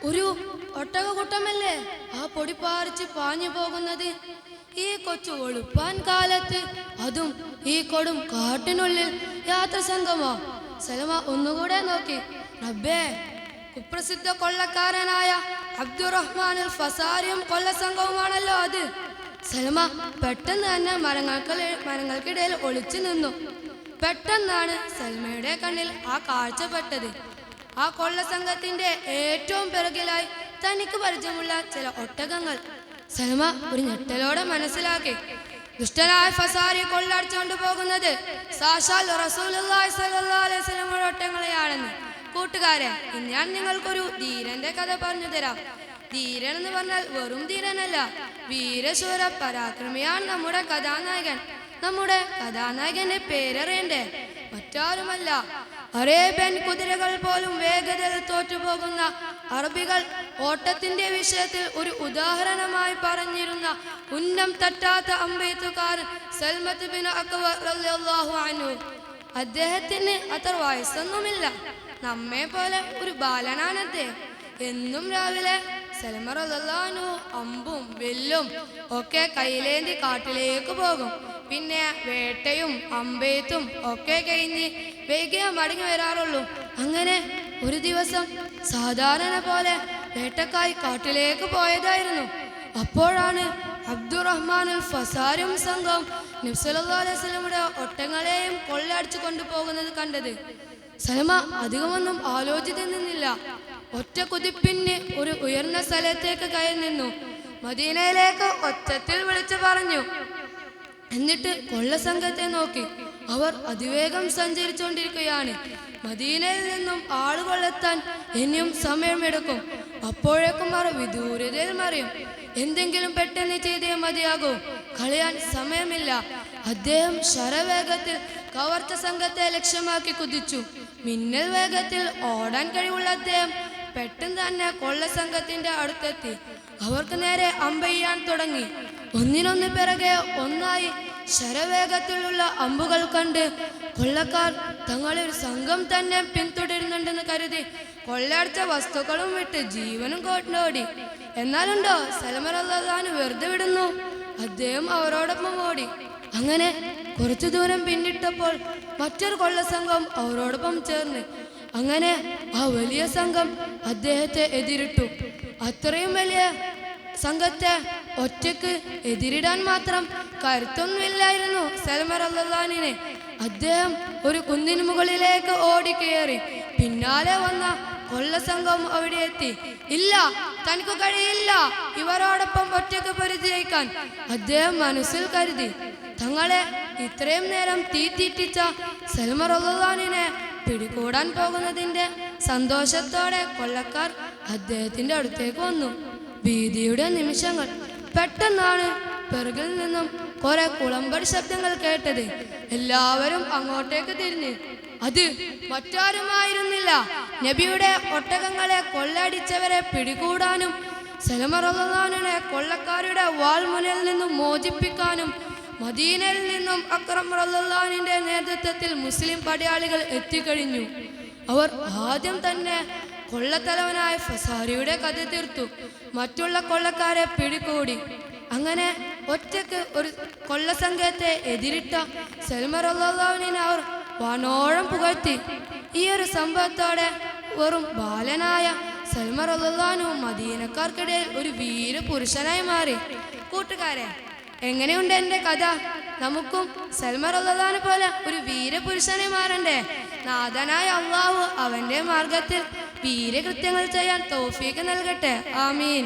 ഒരു ഒട്ടകക്കൂട്ടമല്ലേ ആ പൊടി പാറിച്ച് പാഞ്ഞു പോകുന്നത്. ഈ കൊച്ചു വെളുപ്പാൻ കാലത്ത്, അതും ഈ കൊടും കാട്ടിനുള്ളിൽ യാത്ര സംഘമോ? സലമ ഒന്നുകൂടെ നോക്കി. റബ്ബേ, കുപ്രസിദ്ധ കൊള്ളക്കാരനായ അബ്ദുറഹ്മാൻ അൽ ഫസാരിയും കൊല്ല സംഘവുമാണല്ലോ അത്. സലമ പെട്ടെന്ന് തന്നെ മരങ്ങൾക്കിടയിൽ ഒളിച്ചു നിന്നു. പെട്ടെന്നാണ് സൽമയുടെ കണ്ണിൽ ആ കാഴ്ചപ്പെട്ടത്. ആ കൊള്ള സംഘത്തിന്റെ ഏറ്റവും പിറകിലായി തനിക്ക് പരിചയമുള്ള ചില ഒട്ടകങ്ങൾ. സൽമ ഒരു ഞെട്ടലോടെ മനസ്സിലാക്കി, ദുഷ്ടനായ ഫസാരി കൊള്ളടിച്ചുകൊണ്ട് പോകുന്നത് സാക്ഷാൽ റസൂലുള്ളാഹി സ്വല്ലല്ലാഹു അലൈഹി വസല്ലമയുടെ ഒട്ടകങ്ങളെയാണെന്ന്. കൂട്ടുകാരെ, ഇന്ന് ഞാൻ നിങ്ങൾക്കൊരു ധീരന്റെ കഥ പറഞ്ഞു തരാം. ധീരൻ എന്ന് പറഞ്ഞാൽ വെറും ധീരനല്ല, വീരശൂര പരാക്രമിയാണ് നമ്മുടെ കഥാനായകൻ. നമ്മുടെ കഥാനായകന്റെ പേരറിയണ്ടേ? മറ്റാരുമല്ല, അറേബ്യൻ കുതിരകൾ പോലും വേഗതയിൽ തോറ്റുപോകുന്ന അറബികൾ ഓട്ടത്തിന്റെ വിഷയത്തിൽ ഒരു ഉദാഹരണമായി പറഞ്ഞിരുന്ന ഉന്നം തട്ടാത്ത അമ്പെയ്ത്തുകാരൻ സൽമത്ത് ബിൻ അക്വ റളിയല്ലാഹു അൻഹു. അദ്ദേഹത്തിന് അത്ര വയസ്സൊന്നുമില്ല, നമ്മെ പോലെ ഒരു ബാലനാണ് അദ്ദേഹം. എന്നും രാവിലെ സൽമ റളിയല്ലാഹു അൻഹു അമ്പും വില്ലും ഒക്കെ കയ്യിലേന്തി കാട്ടിലേക്ക് പോകും. പിന്നെ വേട്ടയും അമ്പെയ്ത്തും ഒക്കെ കഴിഞ്ഞ് വേഗം മടങ്ങി വരാറുള്ളൂ. അങ്ങനെ ഒരു ദിവസം സാധാരണ പോലെ വേട്ടക്കായി കാട്ടിലേക്ക് പോയതായിരുന്നു. അപ്പോഴാണ് അബ്ദുറഹ്മാൻ അൽ ഫസാരിയും സംഘം നബി സല്ലല്ലാഹു അലൈഹി വസല്ലമയുടെ ഒട്ടകങ്ങളെയും കൊള്ളയടിച്ചു കൊണ്ടുപോകുന്നത് കണ്ടത്. സൽമ അധികമൊന്നും ആലോചിച്ചു നിന്നില്ല. ഒറ്റ കുതിപ്പിന് ഒരു ഉയർന്ന സ്ഥലത്തേക്ക് കയറി നിന്നു. മദീനയിലേക്ക് ഒച്ചത്തിൽ വിളിച്ചു പറഞ്ഞു. എന്നിട്ട് കൊള്ളസംഘത്തെ നോക്കി. അവർ അതിവേഗം സഞ്ചരിച്ചുകൊണ്ടിരിക്കുകയാണ്. മദീനയിൽ നിന്നും ആളുകൾ എത്താൻ ഇനിയും സമയമെടുക്കും. അപ്പോഴേക്കും അവർ വിദൂരതയിൽ മറിയും. എന്തെങ്കിലും പെട്ടെന്ന് ചെയ്തേ മതിയാകൂ, കളയാൻ സമയമില്ല. അദ്ദേഹം ശരവേഗത്തിൽ കവർച്ച സംഘത്തെ ലക്ഷ്യമാക്കി കുതിച്ചു. മിന്നൽ വേഗത്തിൽ ഓടാൻ കഴിവുള്ള അദ്ദേഹം പെട്ടെന്ന് തന്നെ കൊള്ളസംഘത്തിന്റെ അടുത്തെത്തി. അവർക്ക് നേരെ അമ്പെയ്യാൻ തുടങ്ങി. ഒന്നിനൊന്ന് പിറകെ ഒന്നായി ശരവേഗത്തിലുള്ള അമ്പുകൾ കണ്ട് കൊള്ളക്കാർ തങ്ങളെ ഒരു സംഘം തന്നെ പിന്തുടരുന്നുണ്ടെന്ന് കരുതി കൊള്ളയടിച്ച വസ്തുക്കളും വിട്ട് ജീവനും കൊണ്ടോടി. എന്നാലുണ്ടോ, സൽമ റളിയല്ലാഹു അൻഹു വെറുതെ വിടുന്നു? അദ്ദേഹം അവരോടൊപ്പം ഓടി. അങ്ങനെ കുറച്ചു ദൂരം പിന്നിട്ടപ്പോൾ മറ്റൊരു കൊള്ളസംഘം അവരോടൊപ്പം ചേർന്ന്. അങ്ങനെ ആ വലിയ സംഘം അദ്ദേഹത്തെ എതിരിട്ടു. അത്രയും വലിയ സംഘത്തെ ഒറ്റക്ക് എതിരിടാൻ മാത്രം കരുത്തൊന്നുമില്ലായിരുന്നു സൽമ റളിയല്ലാഹു അൻഹുവിന്. അദ്ദേഹം ഒരു കുന്നിന് മുകളിലേക്ക് ഓടിക്കയറി. പിന്നാലെ വന്ന കൊള്ളസംഘം അവിടെ എത്തി. ഇല്ല, തനിക്ക് കഴിയില്ല ഇവരോടൊപ്പം ഒറ്റക്ക് പരിചയിക്കാൻ, അദ്ദേഹം മനസ്സിൽ കരുതി. തങ്ങളെ ഇത്രയും നേരം തീറ്റിച്ച സൽമ റളിയല്ലാഹു അൻഹുവിനെ പിടികൂടാൻ പോകുന്നതിന്റെ സന്തോഷത്തോടെ കൊള്ളക്കാർ അദ്ദേഹത്തിന്റെ അടുത്തേക്ക് വന്നു. ഭീതിയുടെ നിമിഷങ്ങൾ. പെട്ടെന്നാണ് പിറകിൽ നിന്നും കുറെ കുളമ്പടി ശബ്ദങ്ങൾ കേട്ടത്. എല്ലാവരും അങ്ങോട്ടേക്ക് തിരിഞ്ഞ്. അത് മറ്റാരുമായിരുന്നില്ല, നബിയുടെ ഒട്ടകങ്ങളെ കൊള്ളയടിച്ചവരെ പിടികൂടാനും സൽമ റളിയല്ലാഹു അൻഹുവിനെ കൊള്ളക്കാരുടെ വാൾമുനയിൽ നിന്നും മോചിപ്പിക്കാനും മദീനയിൽ നിന്നും അക്രം റളിയല്ലാഹു അൻഹുവിന്റെ നേതൃത്വത്തിൽ മുസ്ലിം പടയാളികൾ എത്തിക്കഴിഞ്ഞു. അവർ ആദ്യം തന്നെ കൊള്ളത്തലവനായ ഫസാരിയുടെ കഥ തീർത്തു. മറ്റുള്ള കൊള്ളക്കാരെ പിടികൂടി. അങ്ങനെ ഒറ്റക്ക് ഒരു കൊള്ളസംഘത്തെ എതിരിട്ട സൽമ റളിയല്ലാഹു അൻഹുവിനെ അവർ വാനോളം പുകഴ്ത്തി. ഈ ഒരു സംഭവത്തോടെ വെറും ബാലനായ സൽമ റളിയല്ലാഹു അൻഹു മദീനക്കാർക്കിടയിൽ ഒരു വീരപുരുഷനായി മാറി. കൂട്ടുകാരെ, എങ്ങനെയുണ്ട് എൻ്റെ കഥ? നമുക്കും സൽമ റളിയല്ലാഹു അൻഹു പോലെ ഒരു വീരപുരുഷനെ മാറണ്ടേ? നാഥനായ അല്ലാഹു അവന്റെ മാർഗത്തിൽ വീരകൃത്യങ്ങൾ ചെയ്യാൻ തൗഫീഖ് നൽകട്ടെ. ആമീൻ.